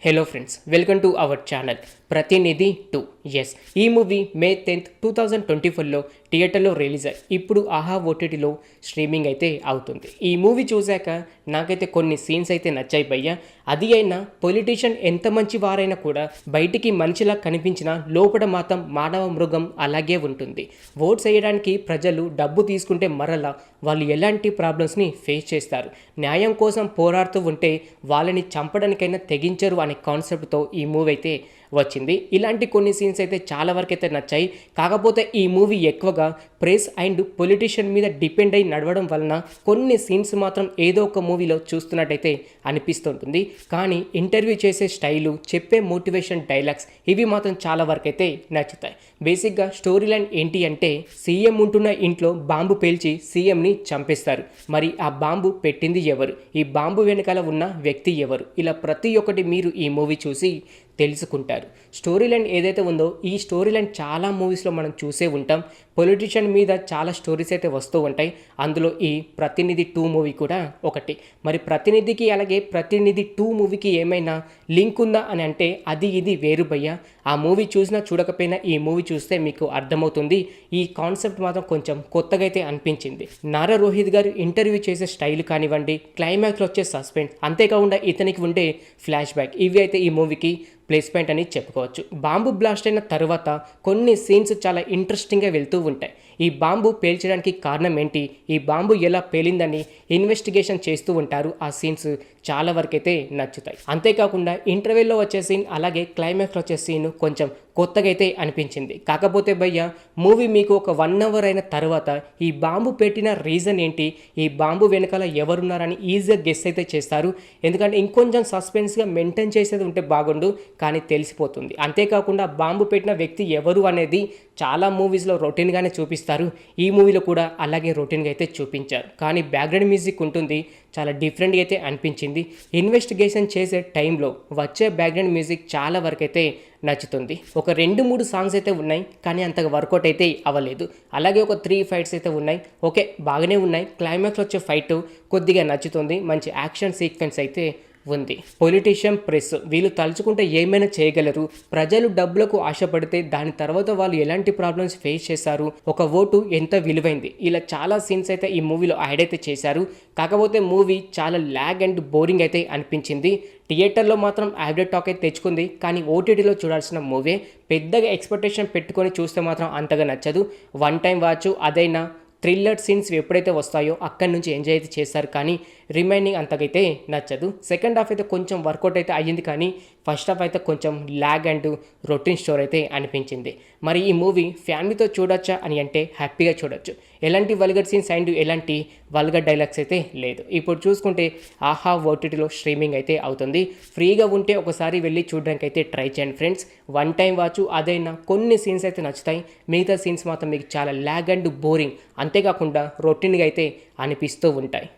Hello friends, welcome to our channel ప్రతినిధి 2. Yes, ఈ movie మే 10th 2024లో థియేటర్లో రిలీజ్ అయ్యి ఇప్పుడు ఆహా ఓటీటీలో స్ట్రీమింగ్ అయితే అవుతుంది. ఈ మూవీ చూశాక నాకైతే కొన్ని సీన్స్ అయితే నచ్చాయి భయ్య. అది అయినా పొలిటీషియన్ ఎంత మంచి వారైనా కూడా బయటికి మనిషిలా కనిపించిన లోపల మాత్రం మానవ మృగం అలాగే ఉంటుంది. ఓట్స్ వేయడానికి ప్రజలు డబ్బు తీసుకుంటే మరలా వాళ్ళు ఎలాంటి ప్రాబ్లమ్స్ని ఫేస్ చేస్తారు. న్యాయం కోసం పోరాడుతూ ఉంటే వాళ్ళని చంపడానికైనా తెగించరు అనే కాన్సెప్ట్తో ఈ మూవీ అయితే వచ్చింది. ఇలాంటి కొన్ని సీన్స్ అయితే చాలా వరకు అయితే నచ్చాయి. కాకపోతే ఈ మూవీ ఎక్కువగా ప్రెస్ అండ్ పొలిటీషియన్ మీద డిపెండ్ అయి నడవడం వలన కొన్ని సీన్స్ మాత్రం ఏదో ఒక మూవీలో చూస్తున్నట్టయితే అనిపిస్తుంటుంది. కానీ ఇంటర్వ్యూ చేసే స్టైలు, చెప్పే మోటివేషన్ డైలాగ్స్ ఇవి మాత్రం చాలా వరకు అయితే నచ్చుతాయి. బేసిక్గా స్టోరీ లైన్ ఏంటి అంటే, సీఎం ఉంటున్న ఇంట్లో బాంబు పేల్చి సీఎంని చంపేస్తారు. మరి ఆ బాంబు పెట్టింది ఎవరు, ఈ బాంబు వెనకాల ఉన్న వ్యక్తి ఎవరు, ఇలా ప్రతి ఒక్కటి మీరు ఈ మూవీ చూసి తెలుసుకుంటారు. స్టోరీ లైన్ ఏదైతే ఉందో ఈ స్టోరీ లైన్ చాలా మూవీస్లో మనం చూసే ఉంటాం. పొలిటీషియన్ మీద చాలా స్టోరీస్ అయితే వస్తూ ఉంటాయి. అందులో ఈ ప్రతినిధి 2 మూవీ కూడా ఒకటి. మరి ప్రతినిధికి అలాగే ప్రతినిధి 2 మూవీకి ఏమైనా లింక్ ఉందా అని అంటే అది ఇది వేరు భయ్య. ఆ మూవీ చూసినా చూడకపోయినా ఈ మూవీ చూస్తే మీకు అర్థమవుతుంది. ఈ కాన్సెప్ట్ మాత్రం కొంచెం కొత్తగా అయితే అనిపించింది. నారా రోహిత్ గారు ఇంటర్వ్యూ చేసే స్టైల్ కానివ్వండి, క్లైమాక్స్లో వచ్చే సస్పెన్స్, అంతేకాకుండా ఇతనికి ఉండే ఫ్లాష్ బ్యాక్, ఇవి అయితే ఈ మూవీకి ప్లేస్ పాయింట్ అని చెప్పుకోవచ్చు. బాంబు బ్లాస్ట్ అయిన తర్వాత కొన్ని సీన్స్ చాలా ఇంట్రెస్టింగ్గా వెళ్తూ ఉంటాయి. ఈ బాంబు పేల్చడానికి కారణం ఏంటి, ఈ బాంబు ఎలా పేలిందని ఇన్వెస్టిగేషన్ చేస్తూ ఉంటారు. ఆ సీన్స్ చాలా వరకు అయితే నచ్చుతాయి. అంతేకాకుండా ఇంటర్వెల్లో వచ్చే సీన్ అలాగే క్లైమాక్స్లో వచ్చే సీన్ కొంచెం కొత్తగా అయితే అనిపించింది. కాకపోతే భయ్య, మూవీ మీకు ఒక 1 hour అయిన తర్వాత ఈ బాంబు పెట్టిన రీజన్ ఏంటి, ఈ బాంబు వెనకాల ఎవరున్నారని ఈజీగా గెస్ అయితే చేస్తారు. ఎందుకంటే ఇంకొంచెం సస్పెన్స్గా మెయింటైన్ చేసేది ఉంటే బాగుండు, కానీ తెలిసిపోతుంది. అంతేకాకుండా బాంబు పెట్టిన వ్యక్తి ఎవరు అనేది చాలా మూవీస్లో రొటీన్గానే చూపిస్తారు. ఈ మూవీలో కూడా అలాగే రొటీన్గా అయితే చూపించారు. కానీ బ్యాక్గ్రౌండ్ మ్యూజిక్ ఉంటుంది, చాలా డిఫరెంట్గా అయితే అనిపించింది. ఇన్వెస్టిగేషన్ చేసే టైంలో వచ్చే బ్యాక్గ్రౌండ్ మ్యూజిక్ చాలా వరకు అయితే నచ్చుతుంది. ఒక 2-3 సాంగ్స్ అయితే ఉన్నాయి, కానీ అంతగా వర్కౌట్ అయితే అవ్వలేదు. అలాగే ఒక 3 ఫైట్స్ అయితే ఉన్నాయి, ఓకే బాగానే ఉన్నాయి. క్లైమాక్స్లో వచ్చే ఫైట్ కొద్దిగా నచ్చుతుంది, మంచి యాక్షన్ సీక్వెన్స్ అయితే ఉంది. పొలిటీషియన్, ప్రెస్ వీళ్ళు తలుచుకుంటే ఏమైనా చేయగలరు. ప్రజలు డబ్బులకు ఆశపడితే దాని తర్వాత వాళ్ళు ఎలాంటి ప్రాబ్లమ్స్ ఫేస్ చేశారు, ఒక ఓటు ఎంత విలువైంది, ఇలా చాలా సీన్స్ అయితే ఈ మూవీలో యాడ్ అయితే చేశారు. కాకపోతే మూవీ చాలా ల్యాగ్ అండ్ బోరింగ్ అయితే అనిపించింది. థియేటర్లో మాత్రం యావరేజ్ టాక్ అయితే తెచ్చుకుంది, కానీ ఓటీటీలో చూడాల్సిన మూవీ. పెద్దగా ఎక్స్పెక్టేషన్ పెట్టుకొని చూస్తే మాత్రం అంతగా నచ్చదు. 1 time వాచ్. అదైనా థ్రిల్లర్ సీన్స్ ఎప్పుడైతే వస్తాయో అక్కడి నుంచి ఎంజాయ్ అయితే చేస్తారు, కానీ రిమైనింగ్ అంతకైతే నచ్చదు. సెకండ్ హాఫ్ అయితే కొంచెం వర్కౌట్ అయితే అయ్యింది, కానీ ఫస్ట్ హాఫ్ అయితే కొంచెం ల్యాగ్ అండ్ రొటీన్ స్టోరీ అయితే అనిపించింది. మరి ఈ మూవీ ఫ్యామిలీతో చూడొచ్చా అని అంటే హ్యాపీగా చూడొచ్చు. ఎలాంటి వల్గర్ సీన్స్ అండ్ ఎలాంటి వల్గర్ డైలాగ్స్ అయితే లేదు. ఇప్పుడు చూసుకుంటే ఆహా ఓటీటీలో స్ట్రీమింగ్ అయితే అవుతుంది. ఫ్రీగా ఉంటే ఒకసారి వెళ్ళి చూడడానికి అయితే ట్రై చేయండి ఫ్రెండ్స్. 1 time watch. అదైనా కొన్ని సీన్స్ అయితే నచ్చుతాయి, మిగతా సీన్స్ మాత్రం మీకు చాలా ల్యాగ్ అండ్ బోరింగ్, అంతేకాకుండా రొటీన్గా అయితే అనిపిస్తూ ఉంటాయి.